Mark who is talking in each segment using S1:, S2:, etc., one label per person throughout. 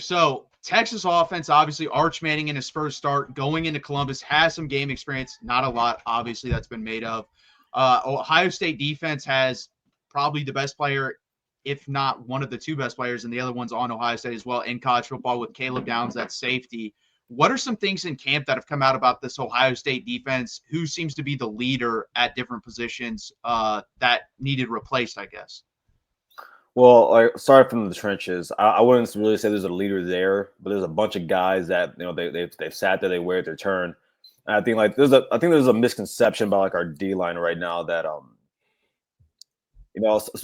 S1: So Texas offense, obviously, Arch Manning in his first start going into Columbus has some game experience. Not a lot, obviously, that's been made of. Ohio State defense has probably the best player, if not one of the two best players, and the other one's on Ohio State as well in college football with Caleb Downs at safety. What are some things in camp that have come out about this Ohio State defense? Who seems to be the leader at different positions that needed replaced, I guess?
S2: Well, sorry from the trenches. I wouldn't really say there's a leader there, but there's a bunch of guys that they've sat there, they waited their turn. And I think I think there's a misconception about like our D line right now that so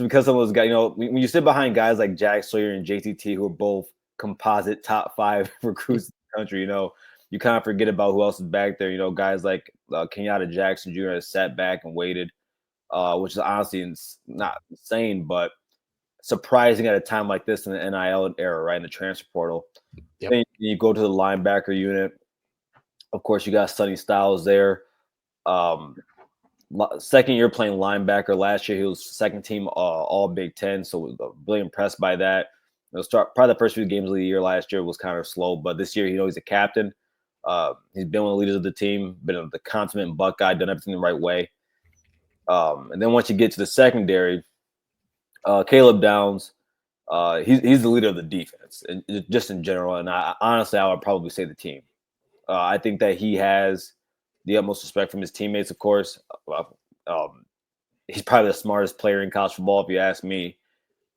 S2: because some of those guys, when you sit behind guys like Jack Sawyer and JTT, who are both composite top 5 recruits in the country, you kind of forget about who else is back there. Guys like Kenyatta Jackson Jr. has sat back and waited, which is honestly not insane, but surprising at a time like this in the NIL era, right, in the transfer portal.
S3: Yep.
S2: Then you go to the linebacker unit. Of course, you got Sonny Styles there. Second year playing linebacker. Last year, he was second team all Big Ten, so really impressed by that. Probably the first few games of the year last year was kind of slow, but this year, he's a captain. He's been one of the leaders of the team, been the consummate Buckeye, done everything the right way. And then once you get to the secondary, Caleb Downs, he's the leader of the defense, and just in general. And honestly, I would probably say the team. I think that he has the utmost respect from his teammates, of course. He's probably the smartest player in college football, if you ask me.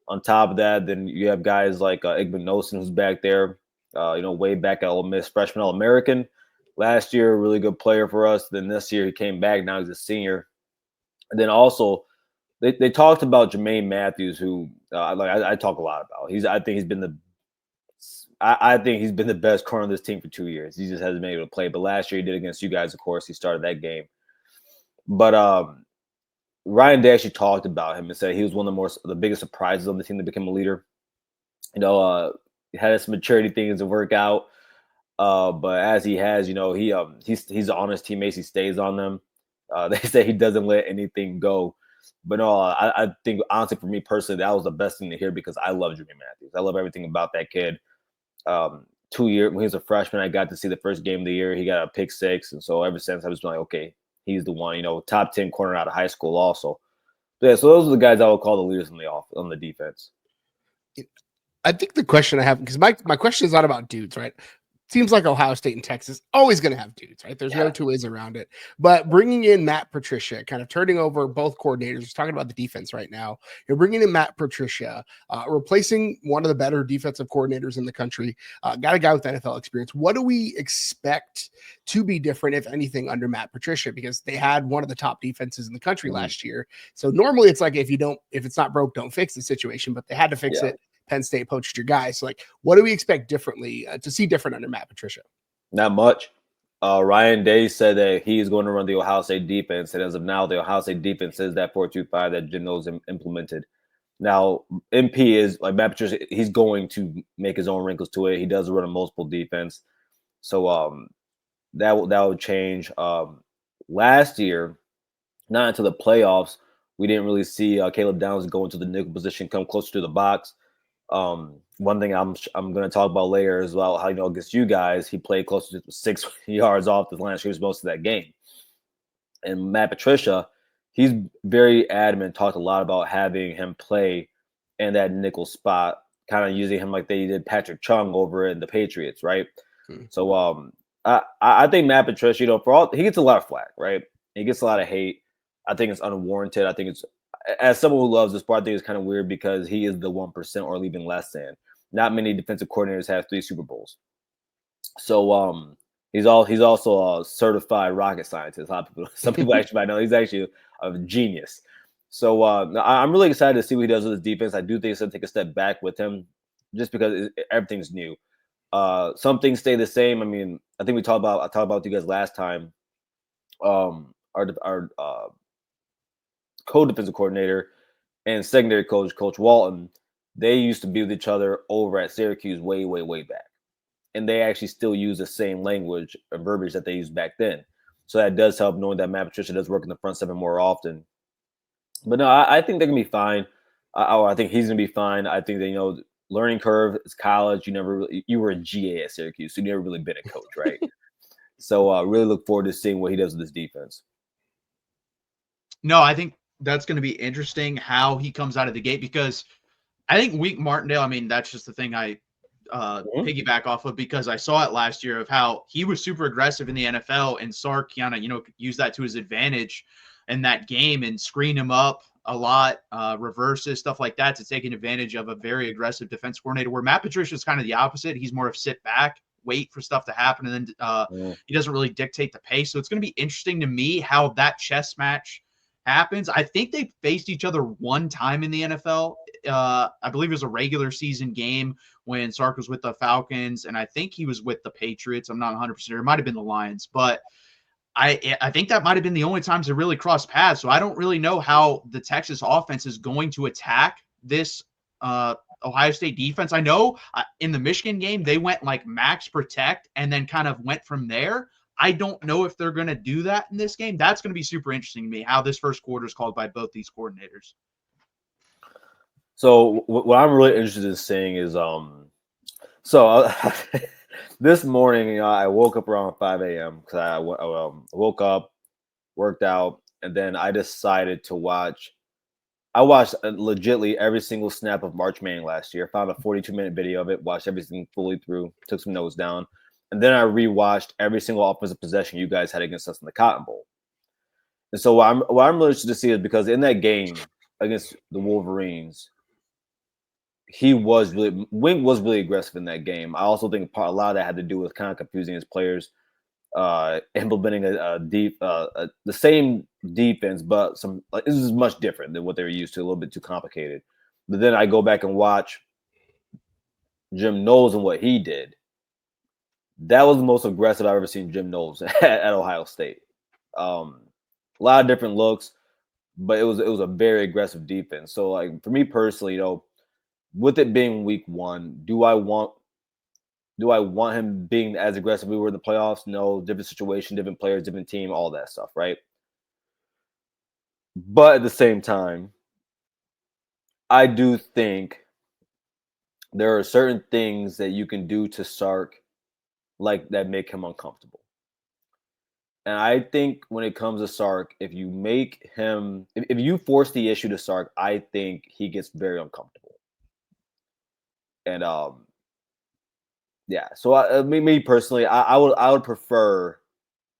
S2: On top of that, then you have guys like Igben Nosen, who's back there, way back at Ole Miss, freshman All-American. Last year, a really good player for us. Then this year, he came back. Now he's a senior. And then also, they talked about Jermaine Matthews, who I talk a lot about. I think he's been the best corner of this team for 2 years. He just hasn't been able to play. But last year he did against you guys, of course. He started that game. But Ryan Day actually talked about him and said he was one of the biggest surprises on the team that became a leader. He had some maturity things to work out. But as he has, he's on his teammates. He stays on them. They say he doesn't let anything go. But no, I think honestly for me personally, that was the best thing to hear because I love Jermaine Matthews. I love everything about that kid. 2 years when he was a freshman, I got to see the first game of the year. He got a pick 6, and so ever since I was like, okay, he's the one. Top 10 corner out of high school also. But yeah, so those are the guys I would call the leaders on the defense.
S3: I think the question I have, because my question is not about dudes, right? Seems like Ohio State and Texas always going to have dudes, right? There's no two ways around it. But bringing in Matt Patricia, kind of turning over both coordinators, we're talking about the defense right now. You're bringing in Matt Patricia, replacing one of the better defensive coordinators in the country. Got a guy with NFL experience. What do we expect to be different, if anything, under Matt Patricia? Because they had one of the top defenses in the country last year. So normally it's like if it's not broke, don't fix the situation. But they had to fix it. Penn State poached your guy. So, what do we expect differently to see different under Matt Patricia?
S2: Not much. Ryan Day said that he is going to run the Ohio State defense, and as of now, the Ohio State defense is that 4-2-5 that Jim Knowles implemented. Now, MP is like Matt Patricia. He's going to make his own wrinkles to it. He does run a multiple defense, so that will change. Last year, not until the playoffs, we didn't really see Caleb Downs go into the nickel position, come closer to the box. One thing I'm going to talk about later as well, how against you guys, he played close to 6 yards off the line of scrimmage most of that game. And Matt Patricia, he's very adamant, talked a lot about having him play in that nickel spot, kind of using him like they did Patrick Chung over in the Patriots, right? So I think Matt Patricia, he gets a lot of flack, right? He gets a lot of hate. I think it's unwarranted. I think it's, as someone who loves the sport, I think it's kind of weird because he is the 1% or even less than. Not many defensive coordinators have 3 Super Bowls. So he's also a certified rocket scientist. Some people actually might know he's actually a genius. So I'm really excited to see what he does with his defense. I do think it's going to take a step back with him just because everything's new. Some things stay the same. I mean, I think I talked about you guys last time. Our co-defensive coordinator and secondary coach, Coach Walton, they used to be with each other over at Syracuse way, way, way back. And they actually still use the same language or verbiage that they used back then. So that does help, knowing that Matt Patricia does work in the front seven more often. But no, I think they're going to be fine. I think he's going to be fine. I think that, learning curve. It's college. You were a GA at Syracuse, so you never really been a coach, right? So really look forward to seeing what he does with this defense.
S1: No, I think that's going to be interesting how he comes out of the gate, because I think Wink Martindale, I mean, that's just the thing I piggyback off of, because I saw it last year of how he was super aggressive in the NFL, and Sark used that to his advantage in that game and screen him up a lot, reverses, stuff like that, to taking advantage of a very aggressive defense coordinator, where Matt Patricia is kind of the opposite. He's more of sit back, wait for stuff to happen, and then he doesn't really dictate the pace. So it's going to be interesting to me how that chess match happens. I think they faced each other one time in the NFL. I believe it was a regular season game when Sark was with the Falcons, and I think he was with the Patriots. I'm not 100% sure. It might have been the Lions, but I think that might have been the only times they really crossed paths. So I don't really know how the Texas offense is going to attack this Ohio State defense. I know in the Michigan game, they went like max protect and then kind of went from there. I don't know if they're going to do that in this game. That's going to be super interesting to me, how this first quarter is called by both these coordinators.
S2: So what I'm really interested in seeing is this morning I woke up around 5 a.m. because I woke up, worked out, and then I decided to watch. I watched legitly every single snap of March Manning last year. Found a 42-minute video of it, watched everything fully through, took some notes down, and then I rewatched every single offensive possession you guys had against us in the Cotton Bowl. And so what I'm really interested to see is, because in that game against the Wolverines, Wink was really aggressive in that game. I also think a lot of that had to do with kind of confusing his players, implementing the same defense, but this is much different than what they were used to, a little bit too complicated. But then I go back and watch Jim Knowles and what he did. That was the most aggressive I've ever seen Jim Knowles at Ohio State. A lot of different looks, but it was a very aggressive defense. So, like, for me personally, with it being week one, do I want him being as aggressive we were in the playoffs? No, different situation, different players, different team, all that stuff, right? But at the same time, I do think there are certain things that you can do to Sark like that make him uncomfortable. And I think when it comes to Sark, if you force the issue to Sark, I think he gets very uncomfortable. And yeah. So me personally, I would prefer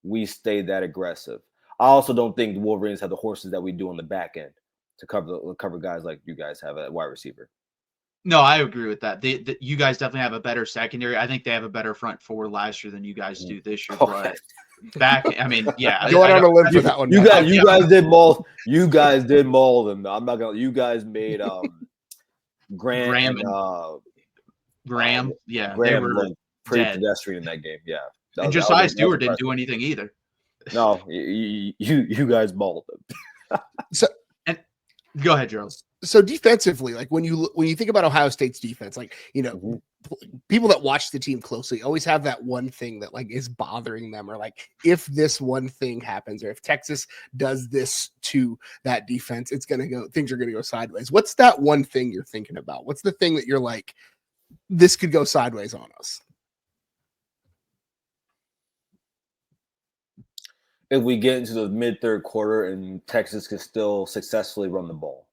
S2: we stay that aggressive. I also don't think the Wolverines have the horses that we do on the back end to cover guys like you guys have at wide receiver.
S1: No, I agree with that. You guys definitely have a better secondary. I think they have a better front four last year than you guys do this year. But back, I mean, yeah.
S3: Going on a limb for that one.
S2: You guys did maul. You guys did maul them. I'm not gonna. You guys made Graham and
S1: Graham. Yeah,
S2: Graham
S1: they were
S2: looked pretty
S1: dead.
S2: pedestrian in that game. Yeah,
S1: And Josiah Stewart didn't do anything either.
S2: No, you guys mauled them.
S1: Go ahead, Gerald.
S3: So defensively, like when you think about Ohio State's defense, like, people that watch the team closely always have that one thing that like is bothering them, or like if this one thing happens, or if Texas does this to that defense, things are gonna go sideways. What's that one thing you're thinking about? What's the thing that you're like, this could go sideways on us?
S2: If we get into the mid-third quarter and Texas can still successfully run the ball.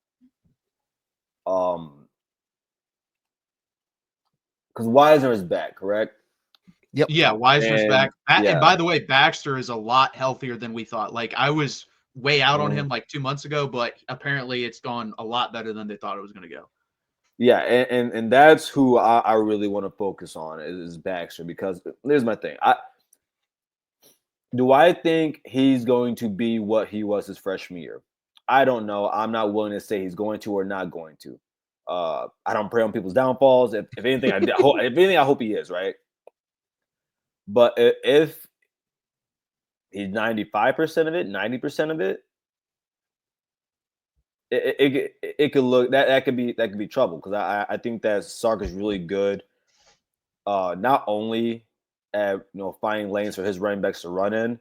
S2: Because Wisner is back, correct?
S3: Yep.
S1: Yeah, Wisner's back. And by the way, Baxter is a lot healthier than we thought. Like, I was way out on him like 2 months ago, but apparently it's gone a lot better than they thought it was going to go.
S2: Yeah, and that's who I really want to focus on is Baxter, because here's my thing. Do I think he's going to be what he was his freshman year? I don't know. I'm not willing to say he's going to or not going to. I don't prey on people's downfalls. If anything, I hope he is, right? But if he's 95% of it, 90% of it, it could look that could be trouble, because I think that Sark is really good, not only at finding lanes for his running backs to run in.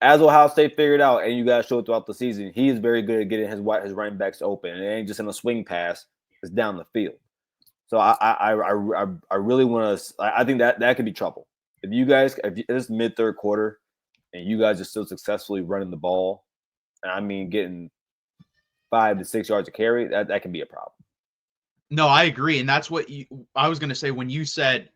S2: As Ohio State figured out, and you guys showed throughout the season, he is very good at getting his running backs open. And it ain't just in a swing pass; it's down the field. So I really want to. I think that could be trouble if it's mid third quarter and you guys are still successfully running the ball. And I mean, getting 5 to 6 yards of carry, that can be a problem.
S1: No, I agree, and that's what I was going to say when you said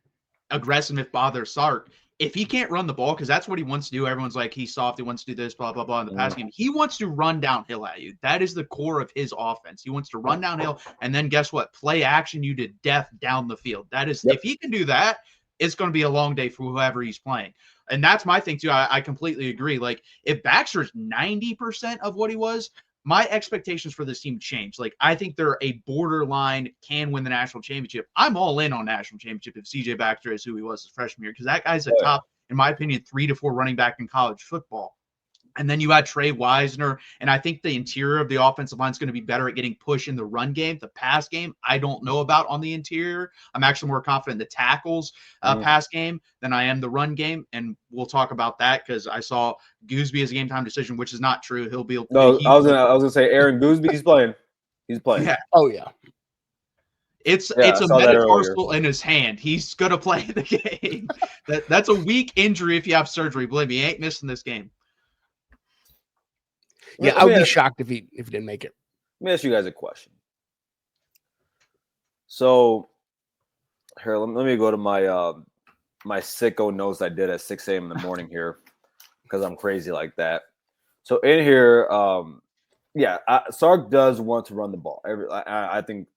S1: aggressive if bothers Sark. If he can't run the ball, because that's what he wants to do, everyone's like, he's soft, he wants to do this, blah, blah, blah, in the pass game. He wants to run downhill at you. That is the core of his offense. He wants to run downhill, and then guess what? Play action you to death down the field. That is, if he can do that, it's going to be a long day for whoever he's playing. And that's my thing, too. I completely agree. Like, if Baxter's 90% of what he was, my expectations for this team change. Like, I think they're a borderline can win the national championship. I'm all in on national championship if CJ Baxter is who he was his freshman year, because that guy's a top, in my opinion, 3 to 4 running back in college football. And then you had Trey Wisner, and I think the interior of the offensive line is going to be better at getting push in the run game. The pass game, I don't know about on the interior. I'm actually more confident in the tackles pass game than I am the run game, and we'll talk about that because I saw Gooseby as a game time decision, which is not true. He'll be.
S2: No, I was gonna say Aaron Gooseby. He's playing. He's playing.
S1: Yeah.
S3: Oh yeah.
S1: It's a metatarsal in his hand. He's gonna play the game. That's a weak injury if you have surgery. Believe me, he ain't missing this game.
S3: Yeah, I would be shocked if he didn't make it.
S2: Let me ask you guys a question. So here, let me go to my my sicko notes I did at 6 a.m. in the morning here because I'm crazy like that. So in here, Sark does want to run the ball. I think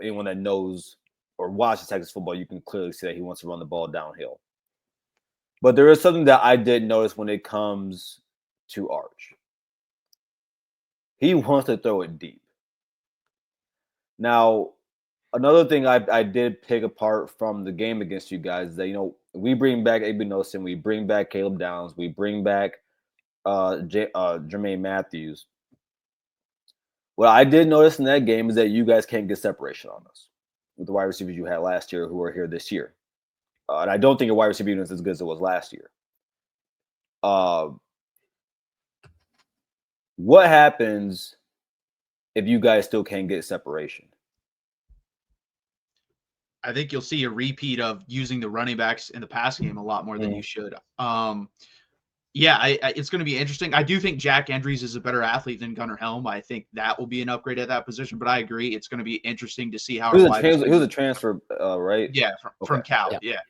S2: anyone that knows or watches Texas football, you can clearly see that he wants to run the ball downhill. But there is something that I did notice when it comes to Arch. He wants to throw it deep. Now, another thing I did pick apart from the game against you guys is that, we bring back A.B. Nosen, we bring back Caleb Downs, we bring back Jermaine Matthews. What I did notice in that game is that you guys can't get separation on us with the wide receivers you had last year who are here this year. And I don't think your wide receiver unit is as good as it was last year. What happens if you guys still can't get separation?
S1: I think you'll see a repeat of using the running backs in the pass game a lot more than you should. It's going to be interesting. I do think Jack Andrews is a better athlete than Gunnar Helm. I think that will be an upgrade at that position, but I agree. It's going to be interesting to see how
S2: he was a transfer, right?
S1: Yeah, from Cal. Yeah.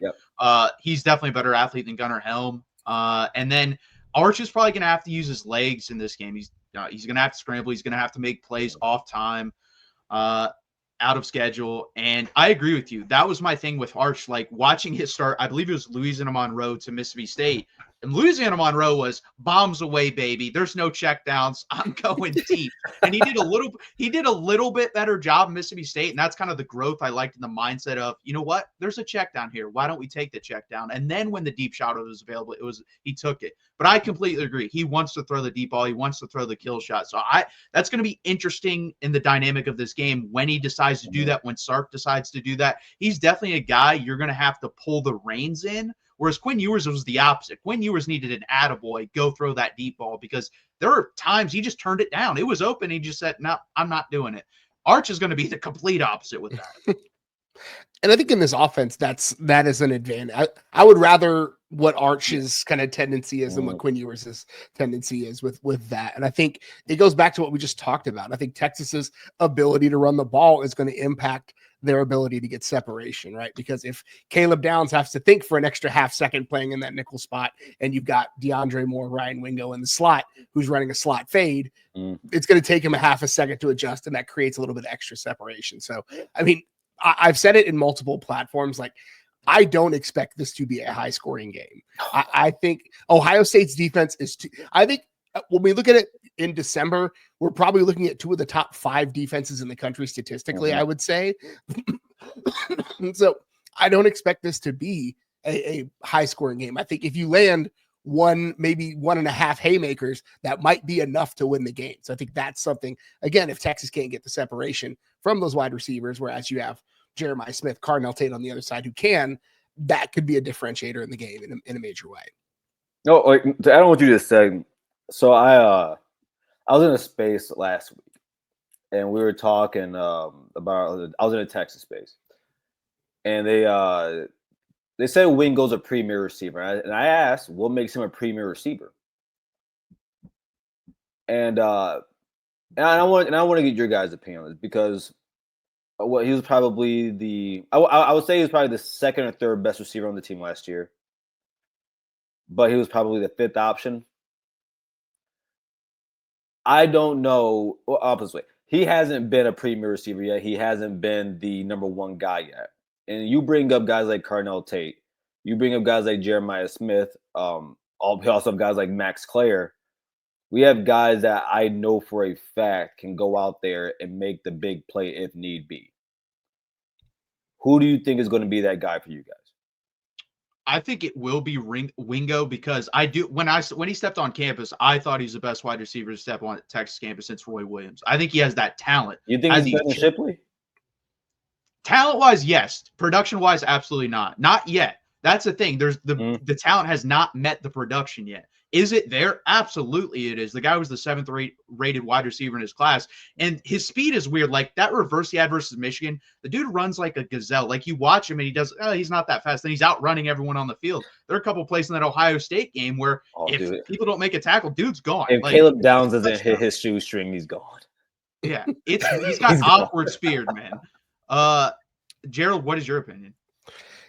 S1: He's definitely a better athlete than Gunnar Helm. And then Arch is probably going to have to use his legs in this game. He's going to have to scramble. He's going to have to make plays off time, out of schedule. And I agree with you. That was my thing with Arch. Like, watching his start, I believe it was Louisiana Monroe to Mississippi State. And Louisiana Monroe was bombs away, baby. There's no checkdowns. I'm going deep. And he did a little bit better job in Mississippi State. And that's kind of the growth I liked in the mindset of, you know what? There's a check down here. Why don't we take the check down? And then when the deep shot was available, he took it. But I completely agree. He wants to throw the deep ball. He wants to throw the kill shot. So that's going to be interesting in the dynamic of this game when he decides to do that, when Sark decides to do that. He's definitely a guy you're going to have to pull the reins in. Whereas Quinn Ewers was the opposite. Quinn Ewers needed an attaboy, go throw that deep ball, because there are times he just turned it down. It was open. He just said, no, I'm not doing it. Arch is going to be the complete opposite with that.
S3: And I think in this offense, that is an advantage. I would rather what Arch's kind of tendency is than what Quinn Ewers' tendency is with that. And I think it goes back to what we just talked about. I think Texas's ability to run the ball is going to impact their ability to get separation, right? Because if Caleb Downs has to think for an extra half second playing in that nickel spot, and you've got DeAndre Moore, Ryan Wingo in the slot, who's running a slot fade, it's going to take him a half a second to adjust, and that creates a little bit of extra separation. So, I mean, I've said it in multiple platforms, like, I don't expect this to be a high scoring game. I think Ohio State's defense is I think when we look at it in December, we're probably looking at 2 of the top 5 defenses in the country statistically, I would say. So I don't expect this to be a high scoring game. I think if you land maybe 1.5 haymakers, that might be enough to win the game. So I think that's something, again, if Texas can't get the separation from those wide receivers, whereas you have Jeremiah Smith, Cardinal Tate on the other side who can, that could be a differentiator in the game in a major way.
S2: No, like, to add on what you just said, so I was in a space last week, and we were talking about. I was in a Texas space, and they said Wingo's a premier receiver, and I asked, what makes him a premier receiver? And I want to get your guys' opinion on this because he was probably I would say he was probably the second or third best receiver on the team last year, but he was probably the fifth option. I don't know. Well, oppositely, he hasn't been a premier receiver yet. He hasn't been the number one guy yet. And you bring up guys like Carnell Tate, you bring up guys like Jeremiah Smith. We also have guys like Max Clare. We have guys that I know for a fact can go out there and make the big play if need be. Who do you think is going to be that guy for you guys?
S1: I think it will be Wingo because when he stepped on campus, I thought he's the best wide receiver to step on Texas campus since Roy Williams. I think he has that talent.
S2: You think he's better than Shipley?
S1: Talent-wise, yes. Production-wise, absolutely not. Not yet. That's the thing. There's the talent has not met the production yet. Is it there? Absolutely it is. The guy was the 7th rated wide receiver in his class, and his speed is weird. Like that reverse he had versus Michigan, the dude runs like a gazelle. Like you watch him and he's not that fast. Then he's outrunning everyone on the field. There are a couple of plays in that Ohio State game where people don't make a tackle, dude's gone.
S2: If Caleb Downs doesn't hit his shoestring, he's gone.
S1: Yeah, he's got awkward speed, man. Gerald, what is your opinion?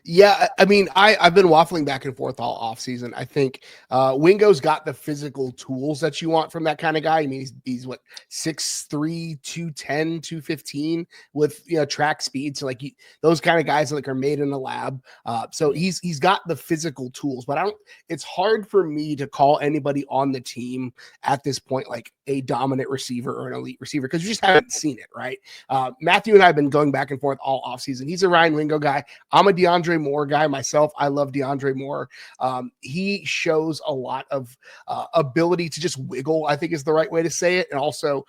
S3: Yeah, I mean, I've been waffling back and forth all offseason. I think Wingo's got the physical tools that you want from that kind of guy. I mean, he's what, 6'3", 210, 215 with track speed. So like those kind of guys are made in the lab. So he's got the physical tools, but it's hard for me to call anybody on the team at this point like a dominant receiver or an elite receiver because you just haven't seen it, right? Matthew and I have been going back and forth all offseason. He's a Ryan Wingo guy. I'm a DeAndre Moore guy myself. I love DeAndre Moore. He shows a lot of ability to just wiggle, I think is the right way to say it. And also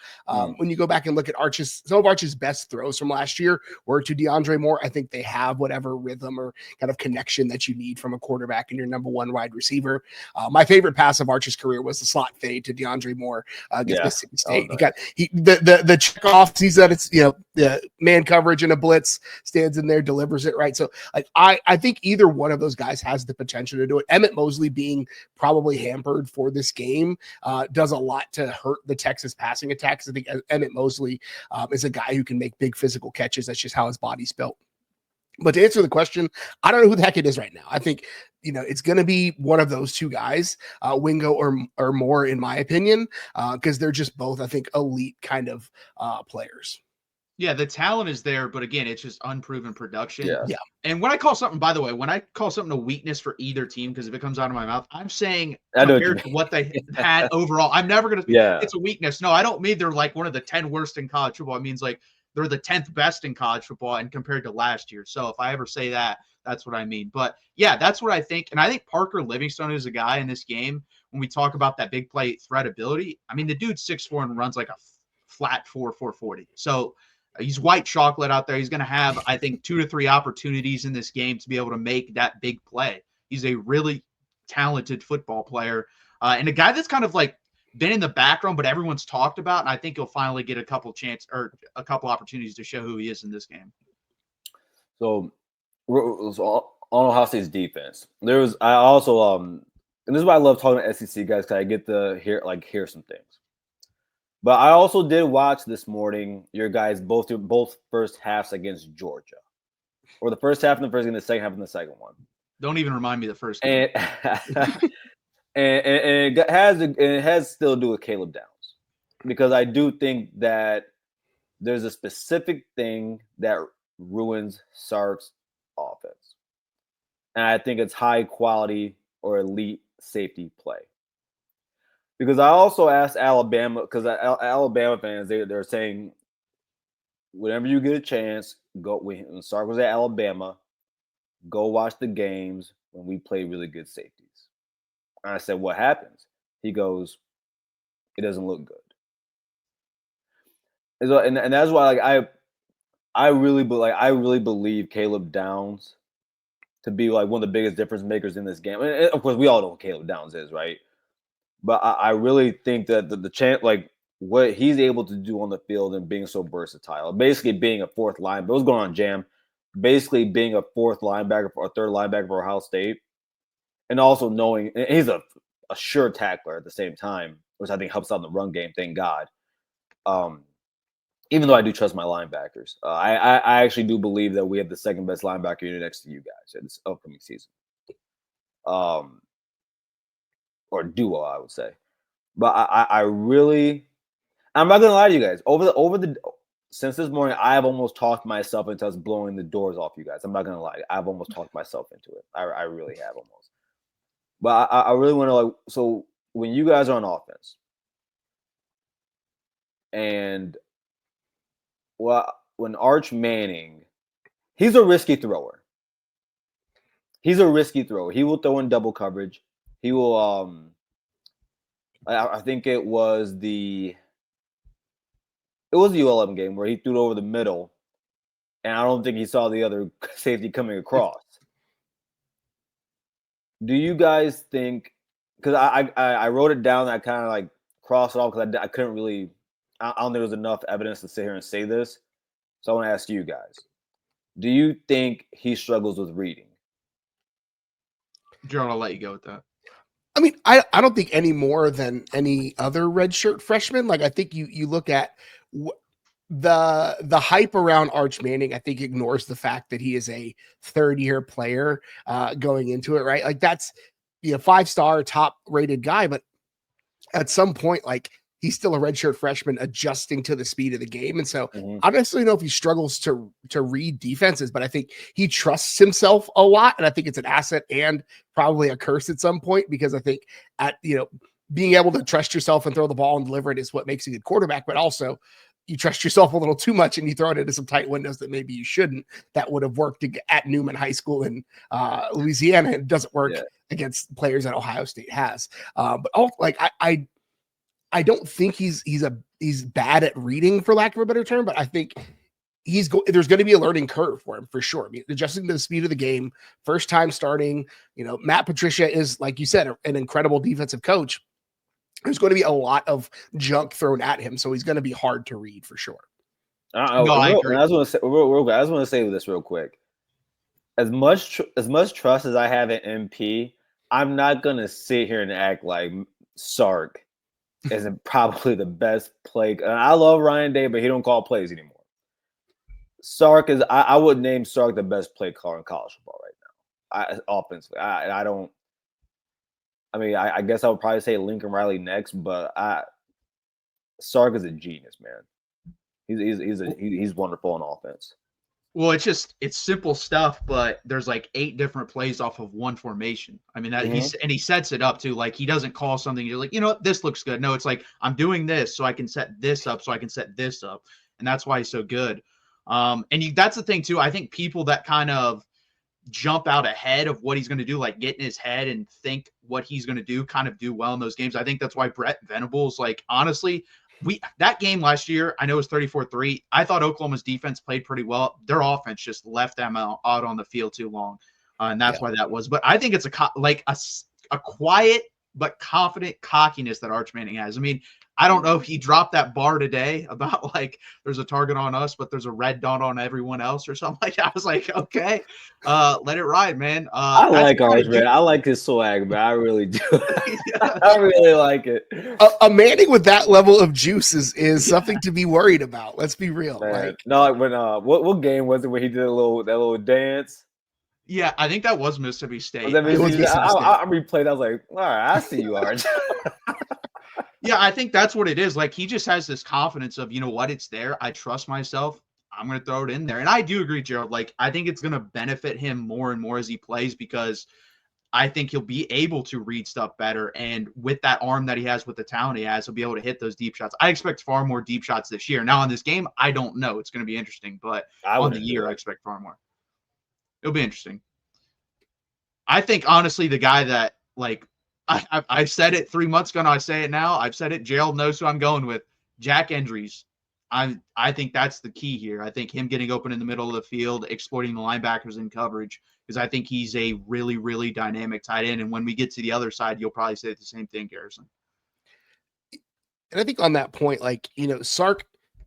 S3: when you go back and look at some of Arch's best throws from last year were to DeAndre Moore. I think they have whatever rhythm or kind of connection that you need from a quarterback and your number one wide receiver. My favorite pass of Arch's career was the slot fade to DeAndre Moore against Mississippi State. He got the checkoff sees that it's the man coverage and a blitz, stands in there, delivers it right. So like I think either one of those guys has the potential to do it. Emmett Mosley being probably hampered for this game does a lot to hurt the Texas passing attacks. I think Emmett Mosley is a guy who can make big physical catches. That's just how his body's built. But to answer the question, I don't know who the heck it is right now. I think, it's going to be one of those two guys, Wingo or Moore, in my opinion, because they're just both, I think, elite kind of players.
S1: Yeah, the talent is there, but again, it's just unproven production.
S3: Yeah.
S1: And when I call something a weakness for either team, because if it comes out of my mouth, I'm saying compared to what they had overall, I'm never going to it's a weakness. No, I don't mean they're like one of the 10 worst in college football. It means like they're the 10th best in college football and compared to last year. So if I ever say that, that's what I mean. But yeah, that's what I think. And I think Parker Livingstone is a guy in this game when we talk about that big play threat ability. I mean, the dude's 6'4" and runs like a flat 4.40. So he's white chocolate out there. He's going to have, I think, 2 to 3 opportunities in this game to be able to make that big play. He's a really talented football player and a guy that's kind of like been in the background, but everyone's talked about. And I think he'll finally get a couple opportunities to show who he is in this game.
S2: So on Ohio State's defense, I also and this is why I love talking to SEC guys because I get to hear some things. But I also did watch this morning your guys both first halves against Georgia, or the first half in the first game, the second half in the second one.
S1: Don't even remind me of the first game.
S2: And it has still to do with Caleb Downs, because I do think that there's a specific thing that ruins Sark's offense, and I think it's high quality or elite safety play. Because I also asked Alabama, because Alabama fans, they're saying, whenever you get a chance, go. When Sark was at Alabama, go watch the games when we play really good safeties. And I said, what happens? He goes, it doesn't look good. And that's why I really believe Caleb Downs to be like one of the biggest difference makers in this game. And of course, we all know who Caleb Downs is, right? But I really think that the chance, like what he's able to do on the field and being so versatile, basically being a fourth line. But what's going on, Jam? basically being a fourth linebacker or a third linebacker for Ohio State, and also knowing he's a sure tackler at the same time, which I think helps out in the run game. Thank God. Even though I do trust my linebackers, I actually do believe that we have the second best linebacker unit next to you guys in this upcoming season. Or duo, I would say. But I really, I'm not gonna lie to you guys. Since this morning, I have almost talked myself into us blowing the doors off you guys. I'm not gonna lie, I've almost talked myself into it. I really have almost. But I really want to like. So when you guys are on offense, and when Arch Manning, he's a risky thrower. He will throw in double coverage. He will. I think it was the ULM game where he threw it over the middle, and I don't think he saw the other safety coming across. Do you guys think? Because I wrote it down, and I kind of like crossed it off because I couldn't really. I don't think there was enough evidence to sit here and say this. So I want to ask you guys: do you think he struggles with reading?
S1: Gerald, I'll let you go with that.
S3: I mean, I don't think any more than any other redshirt freshman. Like, I think you look at the hype around Arch Manning, I think ignores the fact that he is a third-year player going into it, right? Like, that's 5-star top rated guy, but at some point, like, he's still a redshirt freshman adjusting to the speed of the game. And so I don't necessarily know if he struggles to read defenses, but I think he trusts himself a lot. And I think it's an asset and probably a curse at some point, because I think being able to trust yourself and throw the ball and deliver it is what makes a good quarterback. But also you trust yourself a little too much and you throw it into some tight windows that maybe you shouldn't. That would have worked at Newman High School in Louisiana. It doesn't work against players that Ohio State has. But I don't think he's bad at reading, for lack of a better term, but I think there's going to be a learning curve for him for sure. I mean, adjusting to the speed of the game, first time starting. Matt Patricia is, like you said, an incredible defensive coach. There's going to be a lot of junk thrown at him, so he's going to be hard to read for sure.
S1: I agree.
S2: I just want to say this real quick. As much trust as I have in MP, I'm not going to sit here and act like Sark isn't probably the best play. I love Ryan Day, but he don't call plays anymore. Sark is. I would name Sark the best play caller in college football right now. Offensively, I don't. I mean, I guess I would probably say Lincoln Riley next, but Sark is a genius, man. He's wonderful on offense.
S1: Well, it's simple stuff, but there's like 8 different plays off of one formation. I mean, he sets it up too. Like, he doesn't call something, you're like, what, this looks good. No, it's like, I'm doing this so I can set this up, so I can set this up. And that's why he's so good. That's the thing too. I think people that kind of jump out ahead of what he's going to do, like get in his head and think what he's going to do, kind of do well in those games. I think that's why Brett Venables, like, honestly, that game last year, I know it was 34-3. I thought Oklahoma's defense played pretty well. Their offense just left them out on the field too long, and that's why that was. But I think it's a quiet but confident cockiness that Arch Manning has. I mean, I don't know if he dropped that bar today about like there's a target on us, but there's a red dot on everyone else or something like that. I was like, okay, let it ride, man.
S2: I like Arch, man. I like his swag, man. I really do. I really like it.
S3: A Manning with that level of juice is something to be worried about. Let's be real.
S2: Like when what game was it when he did that little dance?
S1: Yeah, I think that was Mississippi State.
S2: I replayed. I was like, all right, I see you, Arch.
S1: Yeah, I think that's what it is. Like, he just has this confidence of, what, it's there. I trust myself. I'm going to throw it in there. And I do agree, Gerald. Like, I think it's going to benefit him more and more as he plays, because I think he'll be able to read stuff better. And with that arm that he has, with the talent he has, he'll be able to hit those deep shots. I expect far more deep shots this year. Now, in this game, I don't know. It's going to be interesting. But on the year, I expect far more. It'll be interesting. I think, honestly, the guy that, like, I said it 3 months ago, and I say it now. I've said it. Gerald knows who I'm going with. Jack Endries. I think that's the key here. I think him getting open in the middle of the field, exploiting the linebackers in coverage, because I think he's a really, really dynamic tight end. And when we get to the other side, you'll probably say the same thing, Garrison.
S3: And I think on that point, like, Sark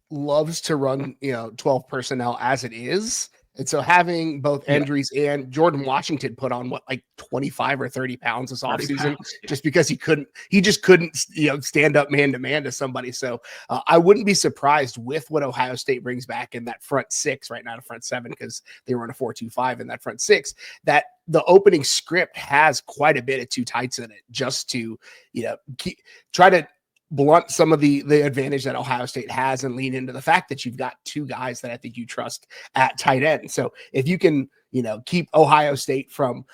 S3: loves to run, 12 personnel as it is. And so having both
S1: Yeah.
S3: Andrews and Jordan Washington put on like 25 or 30 pounds this
S1: 30
S3: offseason
S1: pounds, yeah.
S3: just because he just couldn't, stand up man to man to somebody. So I wouldn't be surprised with what Ohio State brings back in that front six, right now, the front seven, because they were in a 4-2-5 in that front six, that the opening script has quite a bit of two tights in it, just to, try to blunt some of the advantage that Ohio State has and lean into the fact that you've got two guys that I think you trust at tight end. So if you can, keep Ohio State from,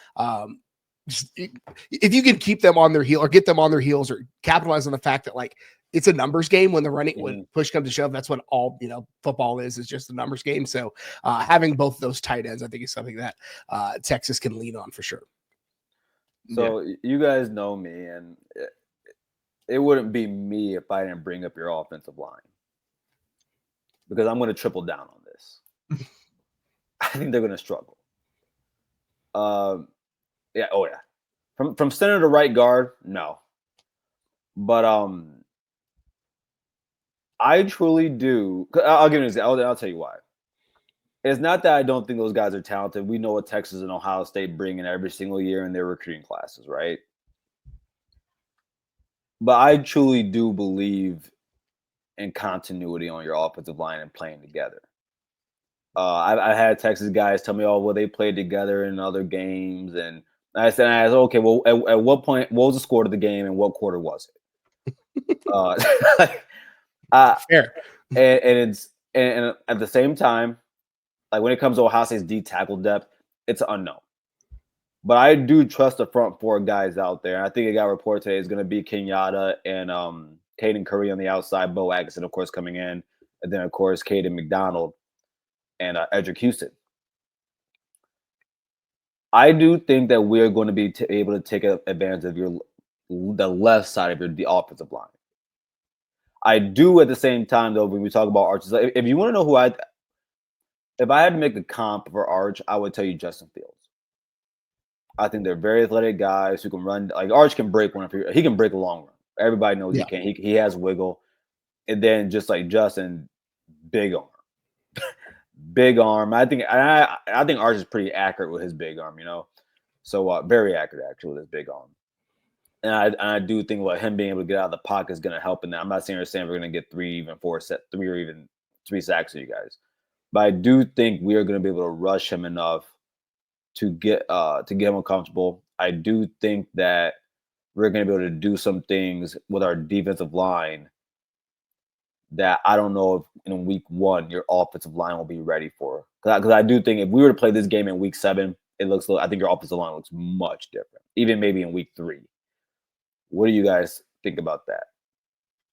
S3: if you can keep them on their heel or get them on their heels or capitalize on the fact that like it's a numbers game when when push comes to shove, that's what all, football is just a numbers game. So having both those tight ends, I think is something that Texas can lean on for sure.
S2: So you guys know me, and it wouldn't be me if I didn't bring up your offensive line, because I'm going to triple down on this. I think they're going to struggle. Yeah. Oh yeah. From center to right guard, no. But I truly do. I'll give you an example. I'll tell you why. It's not that I don't think those guys are talented. We know what Texas and Ohio State bring in every single year in their recruiting classes, right? But I truly do believe in continuity on your offensive line and playing together. I had Texas guys tell me, "Oh, well, they played together in other games," and I asked, "Okay, well, at what point? What was the score of the game, and what quarter was it?"
S3: Fair.
S2: And at the same time, like when it comes to Ohio State's D tackle depth, it's unknown. But I do trust the front four guys out there. I think it got reported today is going to be Kenyatta and Caden Curry on the outside, Bo Atkinson, of course, coming in, and then of course Caden McDonald and Edric Houston. I do think that we're going to be able to take advantage of the left side of the offensive line. I do at the same time, though, when we talk about Arch, if you want to know if I had to make a comp for Arch, I would tell you Justin Fields. I think they're very athletic guys who can run. Like Arch can break one. He can break a long run. Everybody knows he can. He has wiggle. And then just like Justin, big arm. Big arm. I think Arch is pretty accurate with his big arm, So very accurate actually with his big arm. And I do think him being able to get out of the pocket is going to help in that. I'm not saying we're going to get 3 or even 3 sacks to you guys. But I do think we are going to be able to rush him enough to get him uncomfortable. I do think that we're going to be able to do some things with our defensive line that I don't know if in week 1 your offensive line will be ready for. Because I do think if we were to play this game in week 7, I think your offensive line looks much different. Even maybe in week 3. What do you guys think about that?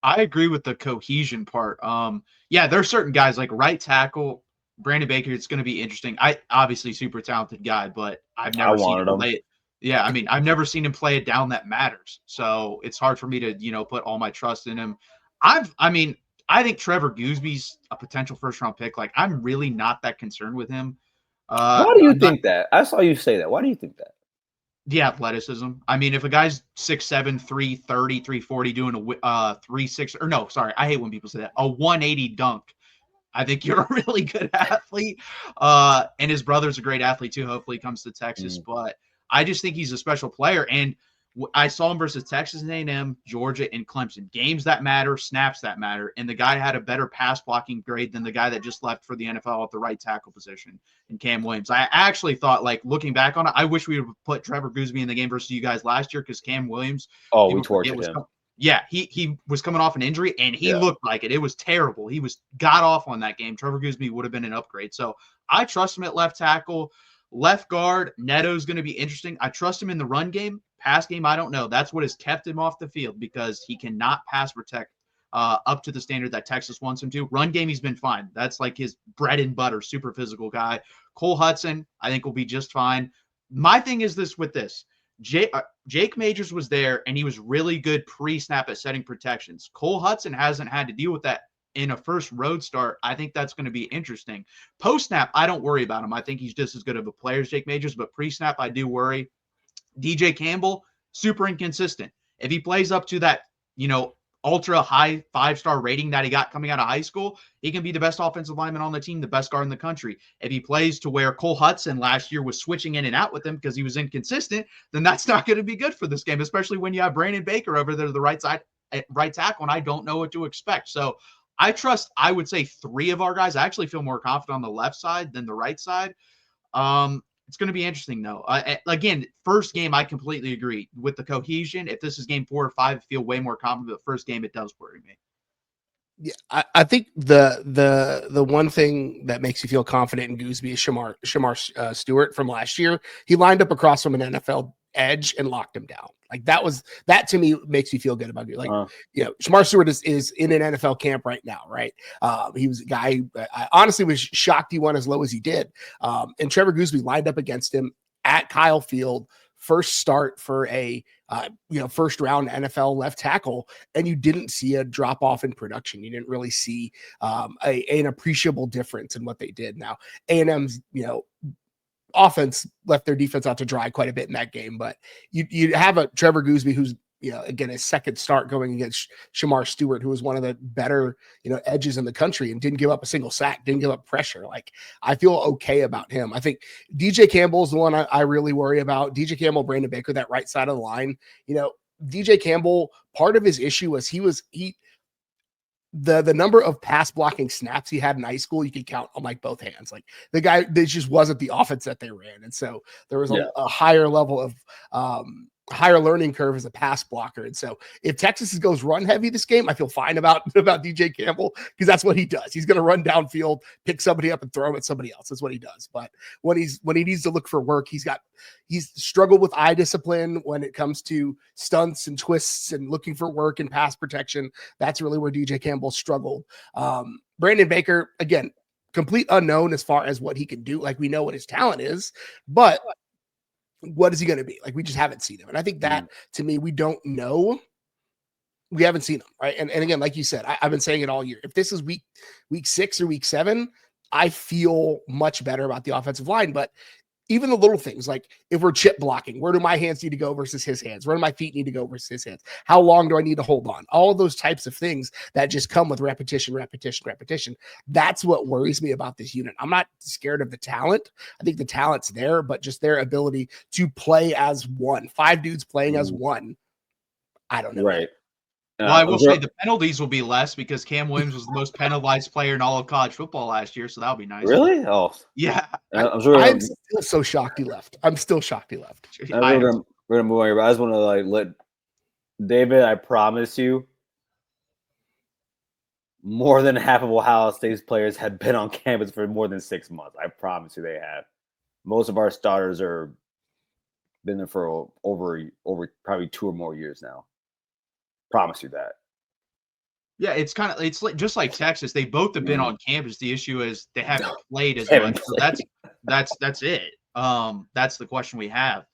S1: I agree with the cohesion part. Yeah, there are certain guys like right tackle, Brandon Baker. It's going to be interesting. I obviously super talented guy, but I've never seen him play it. Yeah, I mean, I've never seen him play it down that matters. So it's hard for me to, put all my trust in him. I think Trevor Goosby's a potential first-round pick. Like, I'm really not that concerned with him.
S2: Why do you think that? I saw you say that. Why do you think that?
S1: The athleticism. I mean, if a guy's 6'7", 330, 340 doing a 3.6 or no, sorry, I hate when people say that. A 180 dunk. I think you're a really good athlete. And his brother's a great athlete too. Hopefully he comes to Texas. But I just think he's a special player. And I saw him versus Texas A&M, Georgia, and Clemson. Games that matter, snaps that matter. And the guy had a better pass blocking grade than the guy that just left for the NFL at the right tackle position in Cam Williams. I actually thought, like, looking back on it, I wish we would have put Trevor Goosby in the game versus you guys last year because Cam Williams.
S2: Oh, we tortured him.
S1: He was coming off an injury, and he looked like it. It was terrible. He was god awful in that game. Trevor Goosby would have been an upgrade. So I trust him at left tackle. Left guard, Neto's going to be interesting. I trust him in the run game. Pass game, I don't know. That's what has kept him off the field because he cannot pass protect up to the standard that Texas wants him to. Run game, he's been fine. That's like his bread and butter, super physical guy. Cole Hudson, I think, will be just fine. My thing is this. Jake Majors was there, and he was really good pre-snap at setting protections. Cole Hudson hasn't had to deal with that in a first road start. I think that's going to be interesting. Post-snap, I don't worry about him. I think he's just as good of a player as Jake Majors, but pre-snap, I do worry. DJ Campbell, super inconsistent. If he plays up to that, ultra high 5-star rating that he got coming out of high school, he can be the best offensive lineman on the team, the best guard in the country. If he plays to where Cole Hudson last year was switching in and out with him because he was inconsistent, then that's not going to be good for this game, especially when you have Brandon Baker over there to the right side, right tackle, and I don't know what to expect. So I trust, I would say, 3 of our guys. I actually feel more confident on the left side than the right side. It's going to be interesting, though. Again, first game, I completely agree with the cohesion. If this is game 4 or 5, I feel way more confident. The first game, it does worry me.
S3: Yeah, I think the one thing that makes you feel confident in Gooseby is Shamar Stewart from last year. He lined up across from an NFL edge and locked him down. Like that to me makes me feel good about you. Like, Shamar Stewart is in an NFL camp right now, right? He was a guy, I honestly was shocked he went as low as he did. And Trevor Gooseby lined up against him at Kyle Field, first start for a first round NFL left tackle, and you didn't see a drop off in production. You didn't really see an appreciable difference in what they did. Now A&M's offense left their defense out to dry quite a bit in that game, but you have a Trevor Gooseby who's again his second start going against Shamar Stewart, who was one of the better edges in the country and didn't give up a single sack, didn't give up pressure. Like, I feel okay about him. I think DJ Campbell is the one I really worry about. DJ Campbell, Brandon Baker, that right side of the line. DJ Campbell, part of his issue was the number of pass blocking snaps he had in high school, you could count on like both hands. Like, the guy, this just wasn't the offense that they ran. And so there was a higher level of higher learning curve as a pass blocker. And so if Texas goes run heavy this game, I feel fine about DJ Campbell, because that's what he does. He's going to run downfield, pick somebody up and throw him at somebody else. That's what he does. But when he needs to look for work, he's struggled with eye discipline when it comes to stunts and twists and looking for work and pass protection. That's really where DJ Campbell struggled. Brandon Baker, again, complete unknown as far as what he can do. Like, we know what his talent is, but what is he going to be? Like, we just haven't seen him. And I think that, to me, we don't know. We haven't seen him, right? And again, like you said, I've been saying it all year. If this is week 6 or week 7, I feel much better about the offensive line. But even the little things, like if we're chip blocking, where do my hands need to go versus his hands? Where do my feet need to go versus his hands? How long do I need to hold on? All of those types of things that just come with repetition. That's what worries me about this unit. I'm not scared of the talent. I think the talent's there, but just their ability to play as one. 5 dudes playing as one. I don't know.
S2: Right.
S1: Well, I will say the penalties will be less because Cam Williams was the most penalized player in all of college football last year, so that'll be nice.
S2: Really? Oh,
S1: yeah.
S2: I'm sure.
S3: I'm still so shocked he left. I'm still shocked he left.
S2: We're gonna move on here, but I just want to let David. I promise you, more than half of Ohio State's players have been on campus for more than 6 months. I promise you, they have. Most of our starters are been there for over probably 2 or more years now. Promise you that.
S1: Yeah, it's like, just like Texas. They both have been on campus. The issue is they haven't played as much. So that's it. That's the question we have.